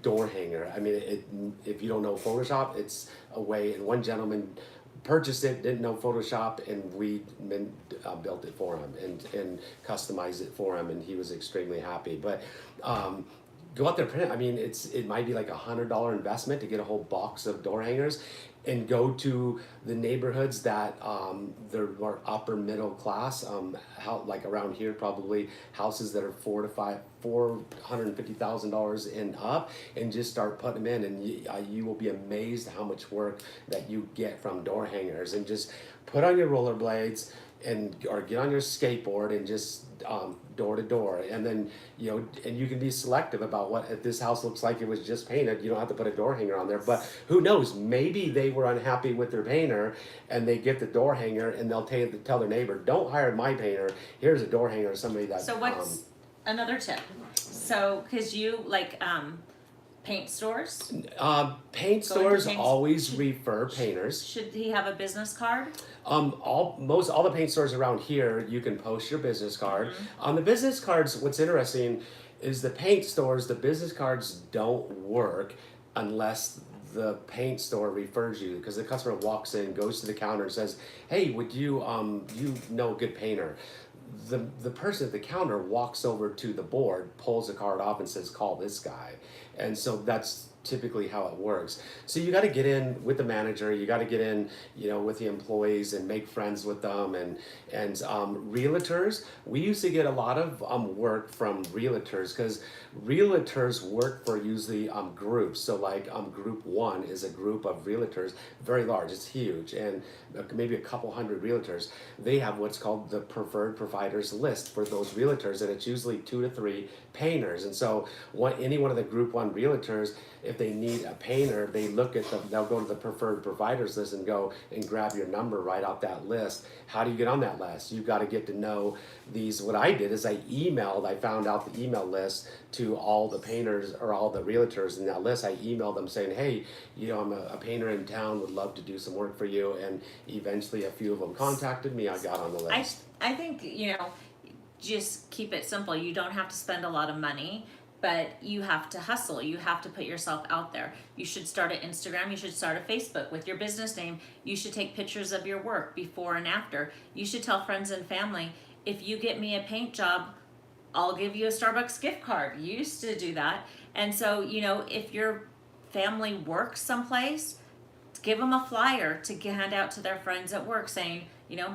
door hanger. I mean, if you don't know Photoshop, it's a way. And one gentleman purchased it, didn't know Photoshop, and we built it for him and customized it for him, and he was extremely happy. But go out there, print it. I mean, it might be like $100 investment to get a whole box of door hangers, and go to the neighborhoods that they're more upper middle class. Like around here, probably houses that are $450,000 and up, and just start putting them in, and you will be amazed how much work that you get from door hangers. And just put on your rollerblades or get on your skateboard and just door to door, and then and you can be selective about what if this house looks like it was just painted. You don't have to put a door hanger on there, but who knows, maybe they were unhappy with their painter and they get the door hanger, and they'll tell their neighbor, don't hire my painter, here's a door hanger. Somebody that So what's another tip? So because you like paint stores, paint stores always refer painters. should he have a business card? All the paint stores around here, you can post your business card. On the business cards, what's interesting is the paint stores, the business cards don't work unless the paint store refers you, because the customer walks in, goes to the counter and says, hey, would you know a good painter? The person at the counter walks over to the board, pulls the card off and says, call this guy. And so that's typically how it works. So you got to get in with the manager, you got to get in, with the employees and make friends with them. And realtors, we used to get a lot of work from realtors, because realtors work for usually groups. So like group one is a group of realtors, very large, it's huge, and maybe a couple hundred realtors. They have what's called the preferred providers list for those realtors, and it's usually 2 to 3 painters. And so any one of the group one realtors, if they need a painter, they'll go to the preferred providers list and go and grab your number right off that list. How do you get on that list? You've got to get to know these. What I did is I found out the email list to all the painters or all the realtors in that list. I emailed them saying, hey, I'm a painter in town, would love to do some work for you. And eventually a few of them contacted me. I got on the list. I think, just keep it simple. You don't have to spend a lot of money, but you have to hustle. You have to put yourself out there. You should start an Instagram. You should start a Facebook with your business name. You should take pictures of your work before and after. You should tell friends and family, if you get me a paint job, I'll give you a Starbucks gift card. You used to do that. And so, if your family works someplace, give them a flyer to hand out to their friends at work saying,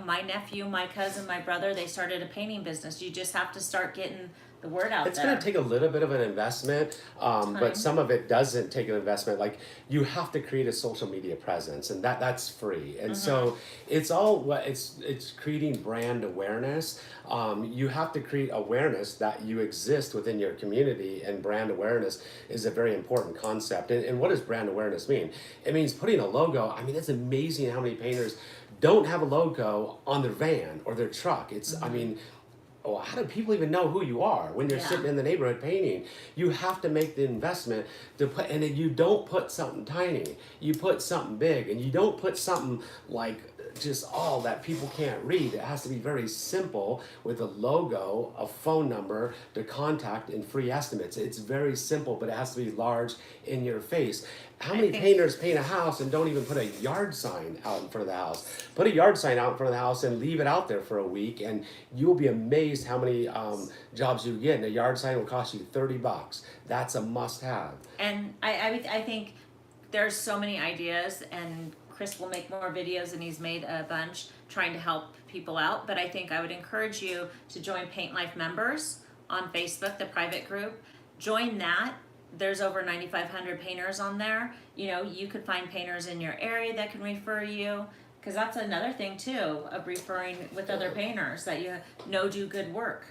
my nephew, my cousin, my brother, they started a painting business. You just have to start getting the word out there. It's going to take a little bit of an investment, but some of it doesn't take an investment. Like you have to create a social media presence, and that's free. And so it's creating brand awareness. You have to create awareness that you exist within your community, and brand awareness is a very important concept. And what does brand awareness mean? It means putting a logo. I mean, it's amazing how many painters don't have a logo on their van or their truck. How do people even know who you are when you're sitting in the neighborhood painting? You have to make the investment to put, and then you don't put something tiny, you put something big, and you don't put something like just all that people can't read. It has to be very simple with a logo, a phone number to contact, and free estimates. It's very simple, but it has to be large in your face. How many painters paint a house and don't even put a yard sign out in front of the house? Put a yard sign out in front of the house and leave it out there for a week, and you'll be amazed how many jobs you get. And a yard sign will cost you $30. That's a must-have. And I think there's so many ideas, and Chris will make more videos, and he's made a bunch trying to help people out. But I think I would encourage you to join Paint Life members, on Facebook, the private group. Join that. There's over 9,500 painters on there. You know, you could find painters in your area that can refer you, because that's another thing too, of referring with other painters that you know do good work.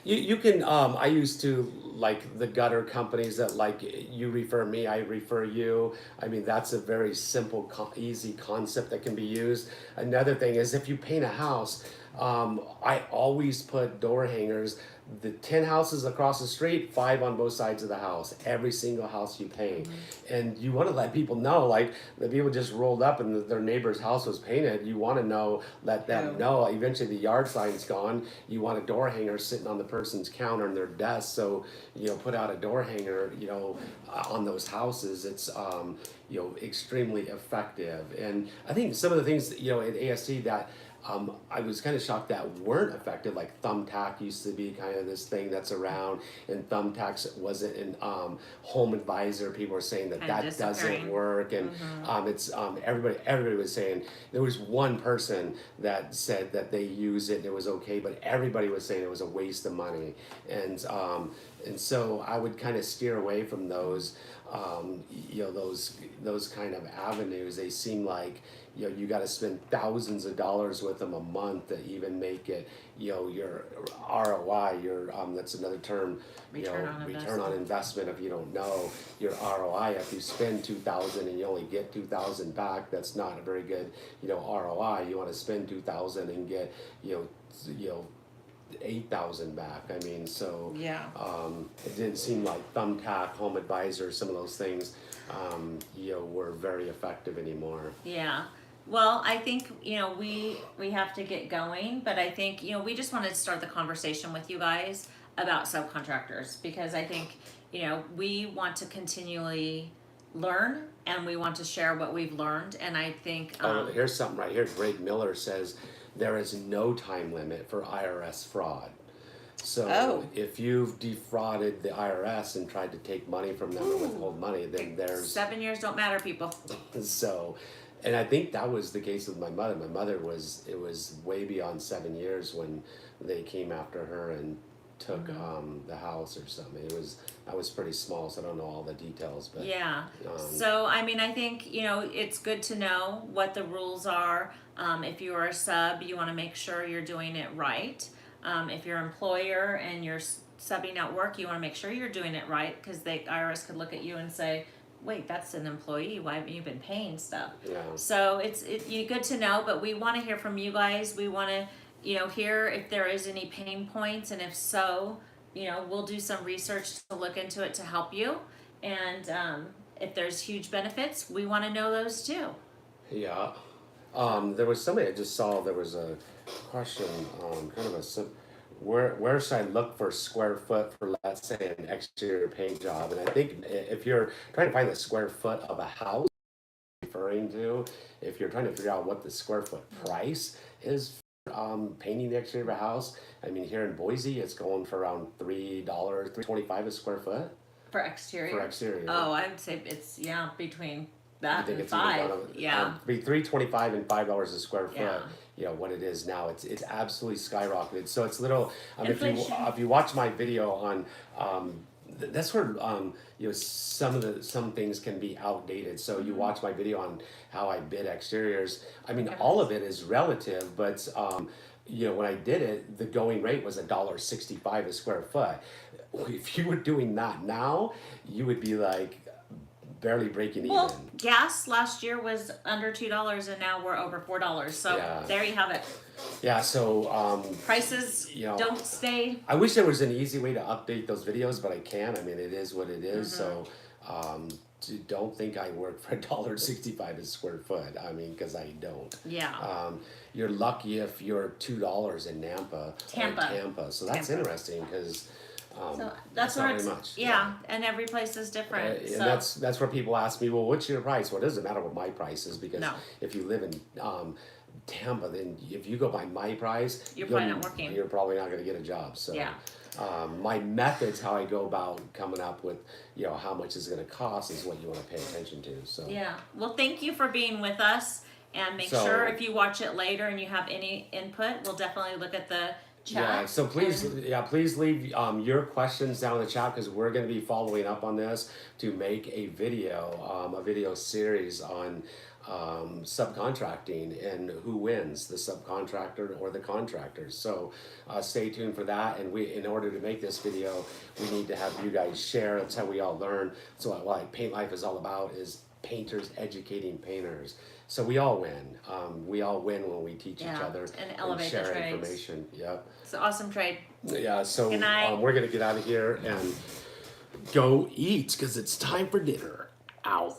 You can, I used to like the gutter companies that like you refer me, I refer you. I mean, that's a very simple, easy concept that can be used. Another thing is if you paint a house, I always put door hangers, the 10 houses across the street, 5 on both sides of the house, every single house you paint. And you want to let people know, like the people just rolled up and their neighbor's house was painted. You want to know, let them know. Eventually the yard sign's gone. You want a door hanger sitting on the person's counter in their desk. So, you know, put out a door hanger, you know, on those houses. It's, you know, extremely effective. And I think some of the things, you know, at ASC that I was kind of shocked that weren't effective. Like thumbtack used to be kind of this thing that's around, and thumbtacks wasn't in Home Advisor. People were saying that that doesn't work, and it's everybody was saying there was one person that said that they use it and it was okay, but everybody was saying it was a waste of money, and so I would kind of steer away from those. You know, those kind of avenues. They seem like, you know, you got to spend thousands of dollars with them a month to even make it, you know, your ROI, your that's another term, you know, return on investment. If you don't know your ROI, if you spend $2,000 and you only get $2,000 back, that's not a very good, you know, ROI. You want to spend $2,000 and get, you know, 8,000 back. I mean, so it didn't seem like thumbtack, Home Advisor, some of those things, you know, were very effective anymore. Yeah. Well, I think, you know, we have to get going, but I think, you know, we just wanted to start the conversation with you guys about subcontractors, because I think, you know, we want to continually learn and we want to share what we've learned. And I think here's something right here. Greg Miller says there is no time limit for IRS fraud. So if you've defrauded the IRS and tried to take money from them or withhold money, then there's 7 years don't matter, people. So, and I think that was the case with my mother. My mother it was way beyond 7 years when they came after her and took the house or something. I was pretty small, so I don't know all the details, but so I mean, I think, you know, it's good to know what the rules are. If you are a sub, you want to make sure you're doing it right. If you're an employer and you're subbing out work, you want to make sure you're doing it right, because the IRS could look at you and say, wait, that's an employee, why haven't you been paying stuff? So it's good to know, but we want to hear from you guys. We want to, you know, hear if there is any pain points, and if so, you know, we'll do some research to look into it to help you. And if there's huge benefits, we want to know those too. Yeah. There was somebody I just saw, there was a question, kind of where should I look for square foot for, let's say, an exterior paint job? And I think if you're trying to find the square foot of a house, referring to, if you're trying to figure out what the square foot price is, painting the exterior of a house, I mean, here in Boise, it's going for around $3, $3.25 a square foot. For exterior? For exterior. Oh, I would say it's, between that and $5. Be $3.25 and $5 a square foot. You know what it is now. It's absolutely skyrocketed. So it's little. If you watch my video on, that's where you know, some things can be outdated. So you watch my video on how I bid exteriors. I mean, all of it is relative, but you know, when I did it, the going rate was $1.65 a square foot. If you were doing that now, you would be like barely breaking even. Well, gas last year was under $2 and now we're over $4. So there you have it. Yeah, so prices don't stay. I wish there was an easy way to update those videos, but I can't. I mean, it is what it is. So don't think I work for $1.65 a square foot. I mean, because I don't. Yeah. You're lucky if you're $2 in Tampa. So that's interesting, because so that's not where it's, very much. And every place is different. And that's where people ask me, well, what's your price? Well, it doesn't matter what my price is, because if you live in Tampa, then if you go by my price, you're probably not working. You're probably not going to get a job. So my methods, how I go about coming up with, how much is going to cost, is what you want to pay attention to. So well, thank you for being with us, and make sure if you watch it later and you have any input, we'll definitely look at the chat. Yeah, so please, and- please leave your questions down in the chat because we're going to be following up on this to make a video series on subcontracting and who wins, the subcontractor or the contractors. So stay tuned for that. And in order to make this video, we need to have you guys share. That's how we all learn. So what Paint Life is all about is painters educating painters. So we all win. We all win when we teach each Yeah, other and elevate the share trades. information. Yep. It's an awesome trade. Yeah, so Good night. we're gonna get out of here and go eat because it's time for dinner. Ow.